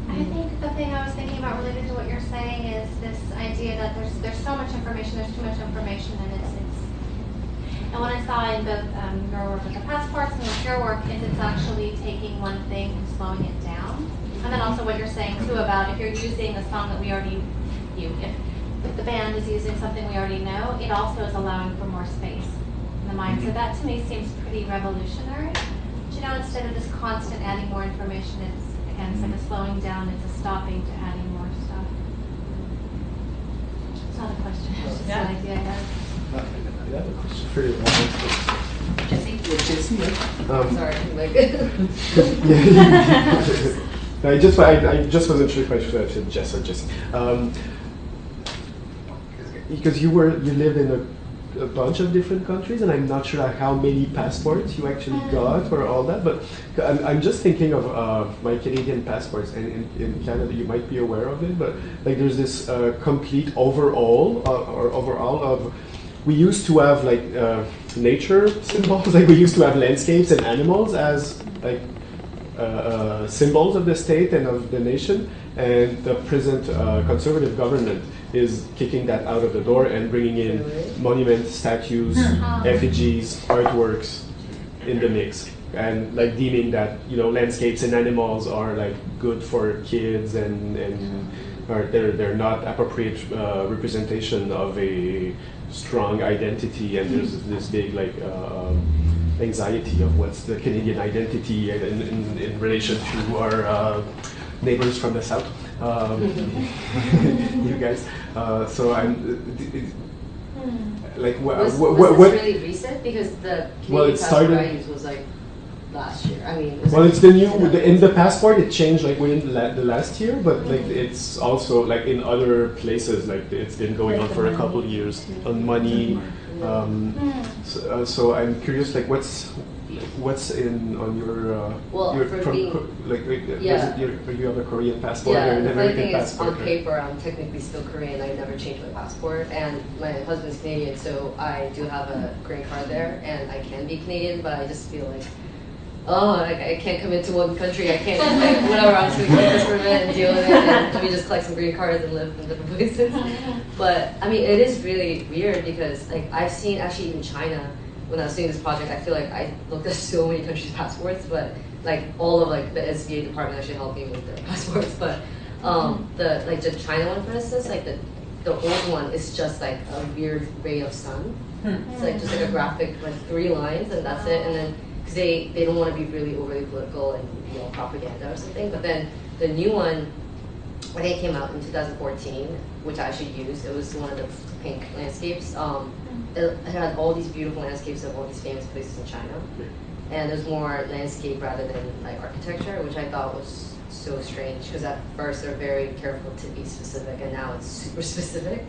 I think the thing I was thinking about related to what you're saying is this idea that there's so much information, there's too much information, and and what I saw in both your work with the passports and with your work is it's actually taking one thing and slowing it down. And then also what you're saying too about if you're using a song that we already if the band is using something we already know, it also is allowing for more space in the mind. So that to me seems pretty revolutionary. But, instead of just constant adding more information, it's like a slowing down, it's a stopping to adding more stuff. It's not a question, it's just an idea I had. I have a question for you. Jessie? Jessie, yeah. Sorry, I just wasn't sure if I should have said Jess or Jessie. Because you lived in a bunch of different countries, and I'm not sure how many passports you actually got or all that, but I'm just thinking of my Canadian passports, and in Canada you might be aware of it, but there's this complete overall of, we used to have nature symbols, we used to have landscapes and animals as symbols of the state and of the nation, and the present conservative government is kicking that out of the door and bringing in monuments, statues, effigies, artworks in the mix, and deeming that landscapes and animals are good for kids and they're not appropriate representation of a strong identity, and there's this big anxiety of what's the Canadian identity in relation to our neighbors from the south, you guys. So I'm was what? this really recent? Because the Canadian passport I used was last year. I mean, it's the new in the passport. It changed within the last year, but it's also in other places it's been going on for a couple of years on money. So I'm curious, what's on your you have a Korean passport or an American passport? On paper, I'm technically still Korean. I never changed my passport, and my husband's Canadian, so I do have a green card there, and I can be Canadian, but I just feel I can't commit to one country. I can't whatever. I'm just gonna get this permit and deal with it, and let me just collect some green cards and live in different places. But I mean, it is really weird because I've seen actually even China. When I was doing this project, I feel I looked at so many countries' passports, but all of the SVA department actually helped me with their passports. But the China one, for instance, the the old one is just like a weird ray of sun. It's like just like a graphic, like 3 lines, and that's it. And then because they don't want to be really overly political and propaganda or something. But then the new one, I think it came out in 2014, which I actually used. It was one of the pink landscapes. It had all these beautiful landscapes of all these famous places in China, and there's more landscape rather than like architecture, which I thought was so strange because at first they're very careful to be specific, and now it's super specific.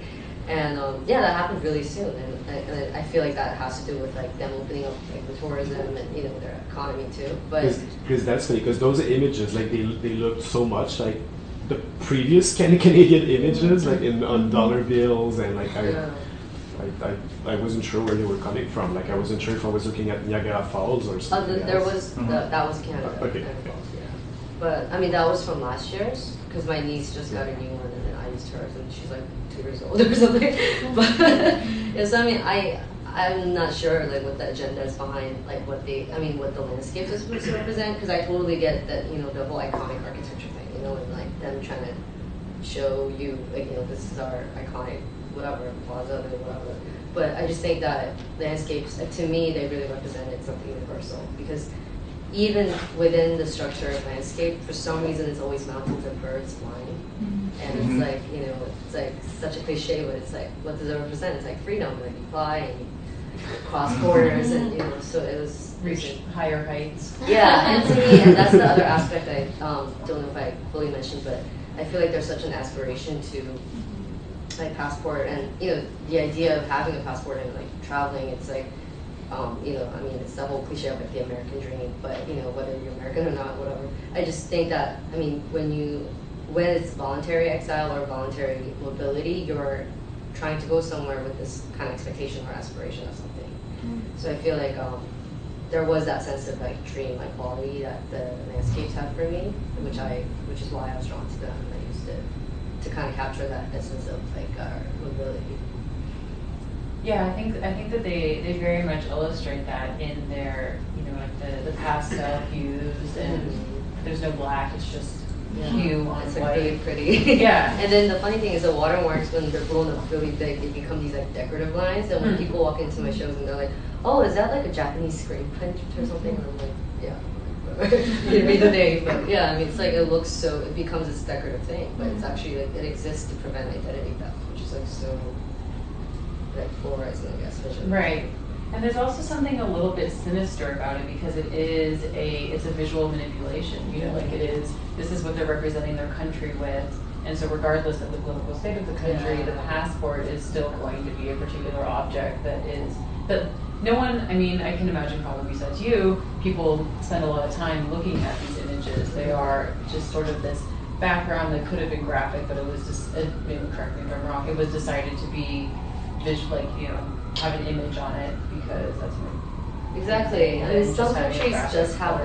And yeah, that happened really soon, and I feel like that has to do with like them opening up like the tourism and their economy too. But because that's funny, because those images like they looked so much like the previous Canadian images, like on dollar bills, and like I wasn't sure where they were coming from. Like I wasn't sure if I was looking at Niagara Falls or something. There was that was Canada. Okay. Niagara Falls, yeah. But I mean that was from last year's because my niece just got a new one and then I used hers and she's like 2 years old or something. But yeah, so I mean I'm not sure like what the agenda is behind like what the landscape is supposed to represent, because I totally get that the whole iconic architecture thing, and like them trying to show you like this is our iconic whatever plaza or whatever. But I just think that landscapes, to me, they really represented something universal, because even within the structure of landscape, for some reason it's always mountains and birds flying. And it's like, it's like such a cliche, but it's like, what does it represent? It's like freedom, like you fly and you cross borders, and so it was Reach higher heights. Yeah, and to me, and that's the other aspect I don't know if I fully mentioned, but I feel like there's such an aspiration to like passport, and the idea of having a passport and like traveling, it's like it's the whole cliche of like the American dream, but whether you're American or not, whatever. I just think that when it's voluntary exile or voluntary mobility, you're trying to go somewhere with this kind of expectation or aspiration of something. So I feel like there was that sense of like dream, like quality that the landscapes had for me, which is why I was drawn to them, and I used it to kind of capture that essence of like our mobility. Yeah, I think that they very much illustrate that in their like the pastel hues, and there's no black, it's just hue on it's white. like really pretty. Yeah. And then the funny thing is the watermarks, when they're blown up really big, they become these like decorative lines, and when people walk into my shows and they're like, oh, is that like a Japanese screen print or something? And I'm like, yeah. You read the name, but yeah, I mean, it's like it looks so, it becomes this decorative thing, but it's actually like it exists to prevent identity theft, which is like so like polarizing, I guess. Right. And there's also something a little bit sinister about it, because it's a visual manipulation. Like this is what they're representing their country with, and so regardless of the political state of the country, the passport is still going to be a particular object that no one, I mean, I can imagine probably besides you, people spend a lot of time looking at these images. They are just sort of this background that could have been graphic, but it was just, maybe correct me if I'm wrong, it was decided to be visual, like, have an image on it because that's what. Exactly. I mean, some countries just have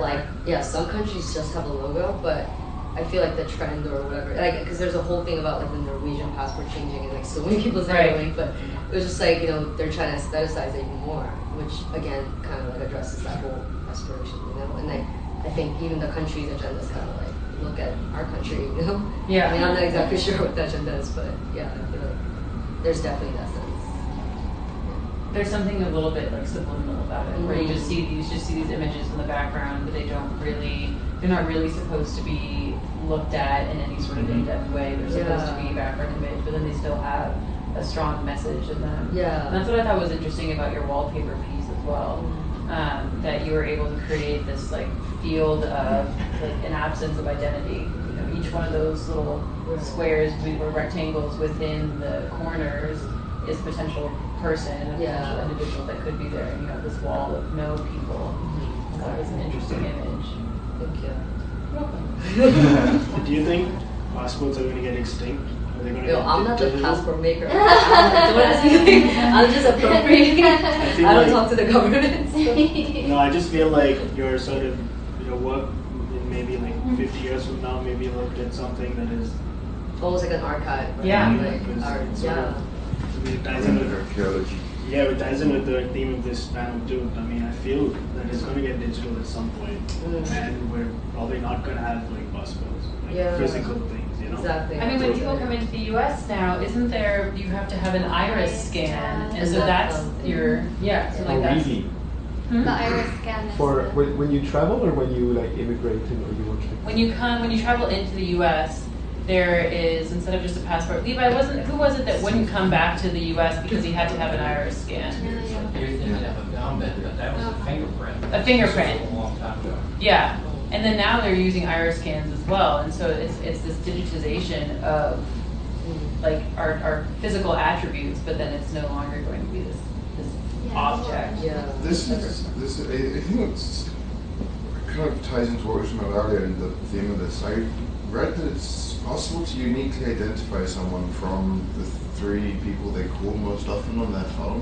some countries just have a logo, but I feel like the trend or whatever, like, because there's a whole thing about like the Norwegian passport changing, and like so many people saying, but it was just like they're trying to aestheticize it even more, which again kind of like addresses that whole aspiration, and I think even the country's agenda is kind of like look at our country, Yeah. I mean, I'm not exactly sure what that agenda is, but yeah, I feel like there's definitely that sense. There's something a little bit like subliminal about it, where you just see these images in the background, but they're not really supposed to be looked at in any sort of in-depth way. They're supposed to be background image, but then they still have a strong message in them. Yeah. And that's what I thought was interesting about your wallpaper piece as well, that you were able to create this like field of like an absence of identity. Each one of those little squares or rectangles within the corners is a potential person and a potential individual that could be there, and you have this wall of no people. So that was an interesting image. Thank you. Welcome. Do you think passports are going to get extinct? Are they going to I'm not the passport maker. Don't ask me. I'm just appropriating. I don't talk to the government. No, I just feel like your sort of work in maybe like 50 years from now, maybe looked at something that is almost like an archive. Right? Yeah. Like art. Yeah. It ties into archaeology. Yeah, it ties in with the theme of this panel too. I mean, I feel that it's going to get digital at some point, and we're probably not going to have like buskers, like physical things, you know? Exactly. I mean, when people come into the U.S. now, isn't there, you have to have an iris scan, and so that's your, so like that's. Really? The iris scan is For the- when you travel or when you like immigrate in or you work? When you travel into the U.S., there is, instead of just a passport, Levi, who was it that wouldn't come back to the U.S. because he had to have an iris scan? You're thinking of a gum, but that was a fingerprint. A fingerprint. A long time ago. Yeah, and then now they're using iris scans as well, and so it's this digitization of like our physical attributes, but then it's no longer going to be this object. Yeah. This I think it's kind of ties into what we were talking about earlier in the theme of this. I read that it's possible to uniquely identify someone from the 3 people they call most often on their phone.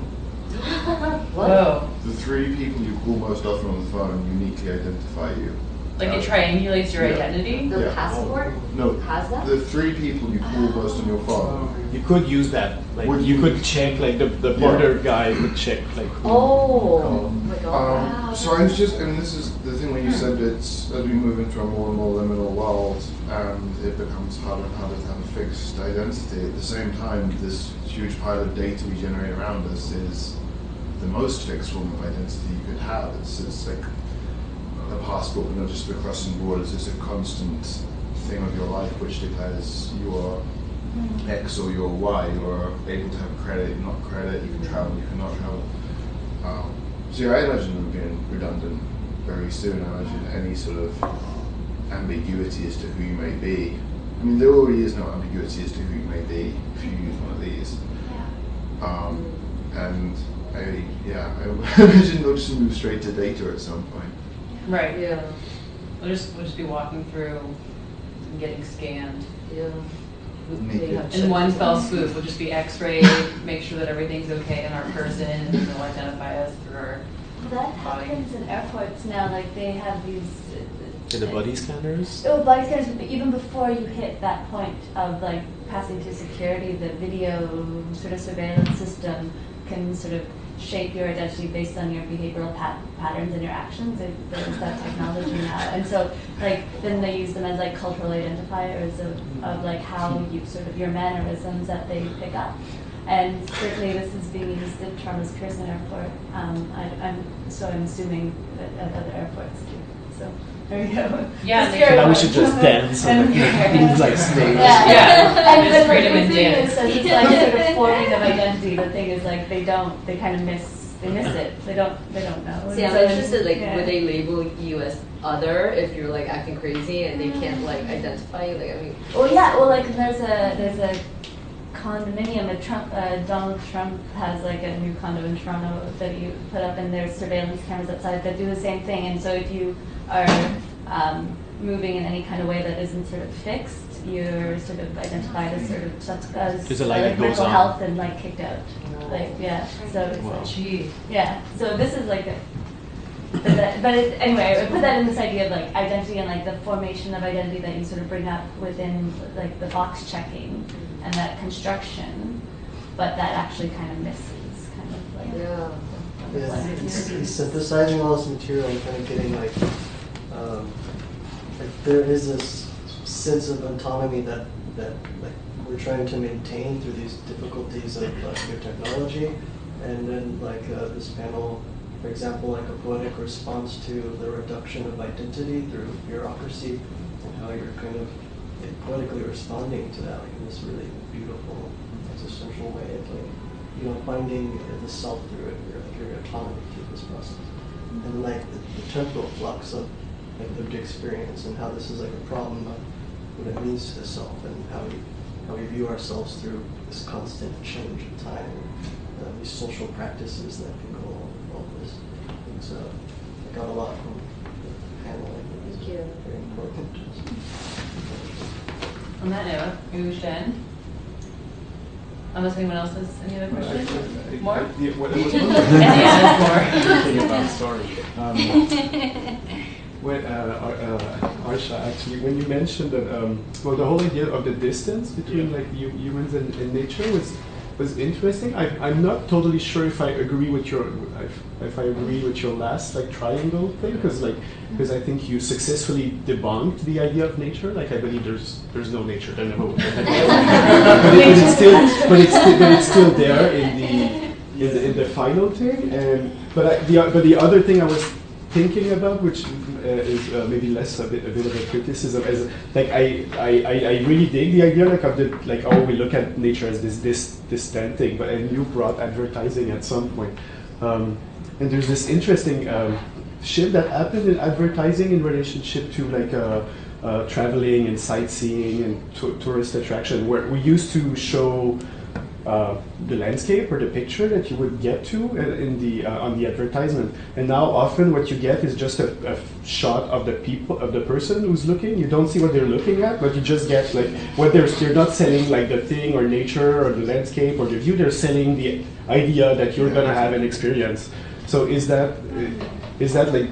Whoa. The 3 people you call most often on the phone uniquely identify you. Like it triangulates your identity? The Yeah. passport No, has that? the 3 people you call most on your phone. You could use that. Like Would you you- could check, like the border guy would check, like. Who Oh my god. So I was just, and this is the thing when you said it's as we move into a more and more liminal world, and it becomes harder and harder to have a fixed identity. At the same time, this huge pile of data we generate around us is the most fixed form of identity you could have. It's like a passport, but not just for crossing borders. It's a constant thing of your life which declares you are X or you're Y. You're able to have credit, you're not credit. You can travel, you cannot travel. So yeah, I imagine it would be redundant very soon. I imagine any sort of ambiguity as to who you may be. I mean, there already is no ambiguity as to who you may be if you use one of these. And I imagine they'll just move straight to data at some point. Right. Yeah. We'll just be walking through and getting scanned. Yeah. Naked. They have In one chips. fell swoop, we'll just be x-rayed, make sure that everything's okay in our person, and then they'll identify us through our That body. happens in airports now, like they have these. the body scanners. Oh, body scanners, but even before you hit that point of like passing through security, the video sort of surveillance system can sort of shape your identity based on your behavioral patterns and your actions. There's that technology now. And so like then they use them as like cultural identifiers of like how you sort of your mannerisms that they pick up. And certainly this is being used at Toronto's Pearson Airport. I'm assuming that at other airports too. So there you go. Yeah, The they- scary Now we part. should just dance and Yeah. like stage. Yeah. And There's the freedom in thing dance. is that it's like sort of forming of identity. The thing is like they kind of miss it. They don't know. See, I'm So then- interested, like, yeah. would they label you as other if you're like acting crazy and they can't like identify you? Like, I mean, Well, yeah. Well, like there's a condominium. Donald Trump has like a new condo in Toronto that you put up, and there's surveillance cameras outside that do the same thing. And so if you are moving in any kind of way that isn't sort of fixed, you're sort of identified as sort of as There's a light that like goes mental on. health and like kicked out. Like so it's Wow. like, Gee. yeah. So this is like a. Anyway, I put that in this idea of like identity and like the formation of identity that you sort of bring up within like the box checking and that construction, but that actually kind of misses kind of like. yeah. Yeah, it's synthesizing all this material and kind of getting like there is this sense of autonomy that like we're trying to maintain through these difficulties of new technology, and then like this panel, for example, like a poetic response to the reduction of identity through bureaucracy, and how you're kind of poetically responding to that, like in this really beautiful existential way of like finding the self through it, your autonomy through this process, and like the temporal flux of like lived experience and how this is like a problem of what it means to the self and how we view ourselves through this constant change of time, these social practices that can go along with all this. And so I got a lot from the panel. I think it's Thank you. very important. On that note, maybe we should end. Unless anyone else has any other questions? More? What And yeah, more. thinking about story. When Harsha, actually, when you mentioned that, well, the whole idea of the distance between like humans and nature was was interesting. I'm not totally sure if I agree with your last like triangle thing, because I think you successfully debunked the idea of nature. Like I believe there's no nature. There never was. but it's still there in the final thing. And but the other thing I was thinking about, which is maybe less a bit of a criticism, is like I really dig the idea like of the we look at nature as this distant thing, and you brought advertising at some point, and there's this interesting shift that happened in advertising in relationship to traveling and sightseeing and tourist attraction, where we used to show the landscape or the picture that you would get to in the on the advertisement, and now often what you get is just a shot of the person who's looking. You don't see what they're looking at, but you just get like what they're not selling like the thing or nature or the landscape or the view. They're selling the idea that you're gonna have an experience. So is that like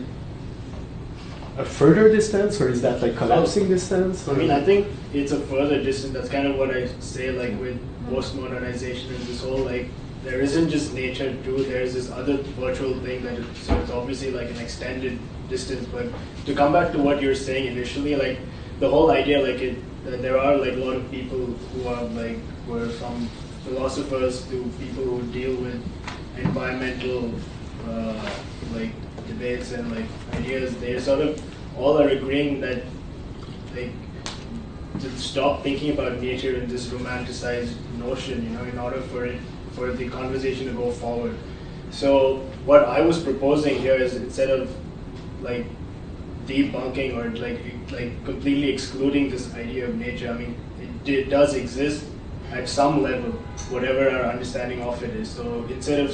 a further distance, or is that like collapsing distance? I mean, I think it's a further distance. That's kind of what I say, like with postmodernization and this whole like there isn't just nature too. There's this other virtual thing so it's obviously like an extended distance. But to come back to what you were saying initially, like the whole idea, like there are like a lot of people who are like were from philosophers to people who deal with environmental like debates and like ideas. They sort of all are agreeing that like to stop thinking about nature in this romanticized notion, in order for the conversation to go forward. So what I was proposing here is, instead of like debunking or like completely excluding this idea of nature, I mean it does exist at some level, whatever our understanding of it is. So instead of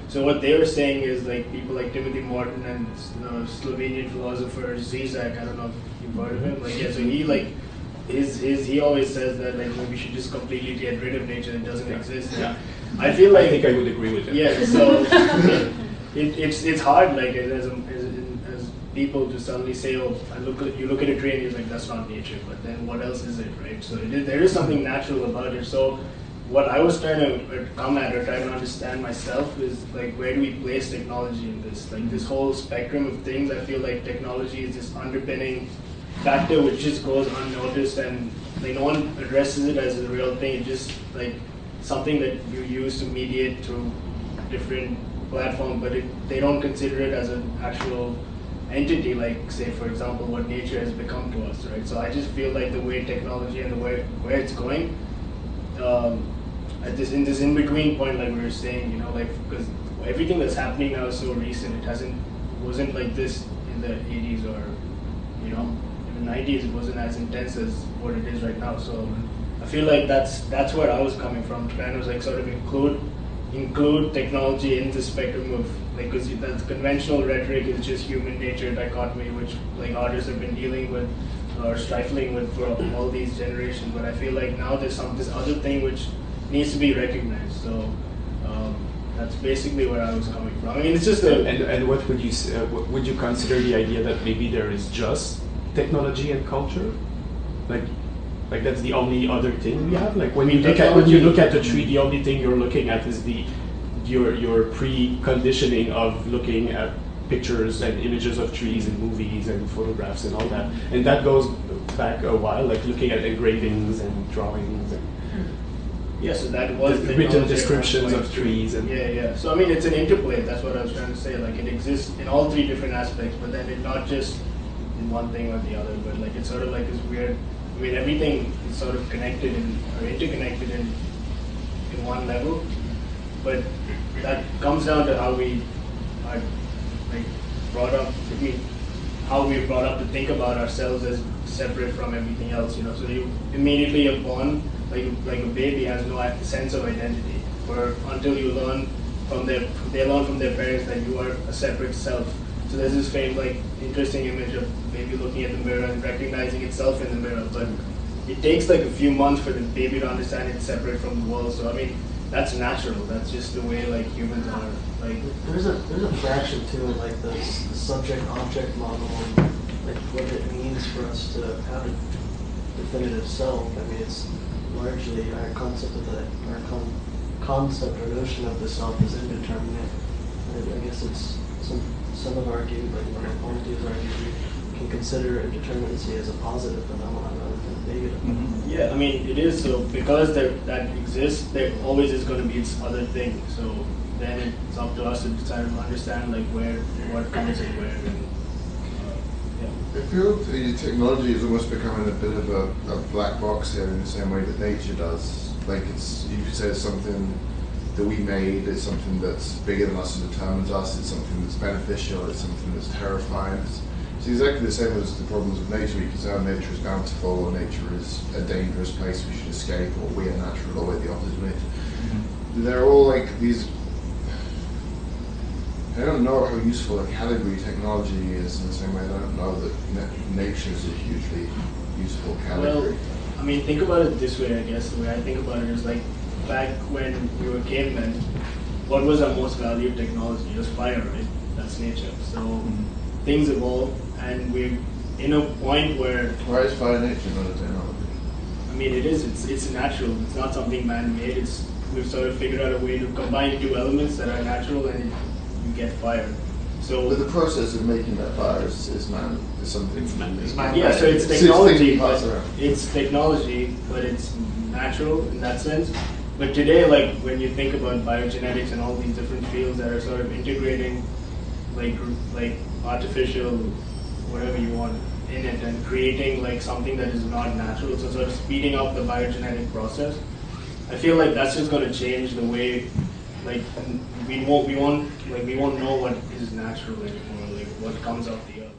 so what they were saying is like people like Timothy Morton and Slovenian philosopher Zizek, I don't know if you've heard of him. Like yeah, so he like he always says that like we should just completely get rid of nature. It doesn't exist. Yeah. I feel like I think I would agree with him. Yeah. So it's hard like as people to suddenly say, oh, you look at a tree and you're like, that's not nature, but then what else is it, right? So there is something natural about it. So what I was trying to come at or try to understand myself is like, where do we place technology in this? Like this whole spectrum of things, I feel like technology is this underpinning factor which just goes unnoticed, and like no one addresses it as a real thing. It's just like something that you use to mediate through different platforms, but they don't consider it as an actual entity, like say for example what nature has become to us, right? So I just feel like the way technology and the way where it's going, at this in between point, like we were saying, like because everything that's happening now is so recent. Wasn't like this in the 80s or in the 90s. It wasn't as intense as what it is right now. So I feel like that's where I was coming from, trying to like sort of include technology in the spectrum of like, because that conventional rhetoric is just human nature dichotomy, which like artists have been dealing with or stifling with for all these generations. But I feel like now there's this other thing which needs to be recognized. So that's basically where I was coming from. I mean, it's just and what would you say, would you consider the idea that maybe there is just technology and culture, like that's the only other thing we have? Like when you look at the tree, the only thing you're looking at is your preconditioning of looking at pictures and images of trees and movies and photographs and all that, and that goes back a while, like looking at engravings and drawings and so that was the written descriptions of trees and So I mean, it's an interplay. That's what I was trying to say. Like it exists in all three different aspects, but then it's not just in one thing or the other, but like it's sort of like this weird. I mean, everything is sort of connected or interconnected in one level, but that comes down to how we are like brought up. I mean, how we're brought up to think about ourselves as separate from everything else. So you immediately are born like a baby has no sense of identity, or until you learn they learn from their parents that you are a separate self. So there's this interesting image of maybe looking at the mirror and recognizing itself in the mirror, but it takes like a few months for the baby to understand it's separate from the world. So I mean, that's natural. That's just the way like humans are. Like there's a fraction too, like the subject-object model, like what it means for us to have a definitive self. I mean, it's largely our concept of concept or notion of the self is indeterminate. And I guess it's some have argued, like my opponent has argued, we can consider indeterminacy as a positive phenomenon rather than a negative. Yeah, I mean, it is. So because that exists, there always is going to be this other thing. So then it's up to us to try to understand like what comes and where. And, I feel the technology is almost becoming a bit of a black box here in the same way that nature does. Like you could say it's something that we made, it's something that's bigger than us and determines us, it's something that's beneficial, it's something that's terrifying. It's exactly the same as the problems of nature. We can say, oh, nature is bountiful, or nature is a dangerous place we should escape, or we are natural, or we're the opposite of nature. They're all like these. I don't know how useful a category technology is in the same way I don't know that nature is a hugely useful category. well, I mean, think about it this way, I guess. The way I think about it is like, back when we were cavemen, what was our most valued technology? It was fire, right? That's nature. So things evolve, and we're in a point where... Why is fire nature not a technology? I mean, it is. It's natural. It's not something man-made. We've sort of figured out a way to combine two elements that are natural, and you get fire. So, But the process of making that fire is something. It's man-made. yeah, so it's It's technology, passed but around. it's technology, but it's natural in that sense. But today, like when you think about biogenetics and all these different fields that are sort of integrating, like artificial, whatever you want in it, and creating like something that is not natural, so sort of speeding up the biogenetic process. I feel like that's just going to change the way, like we won't know what is natural anymore, like what comes out the earth.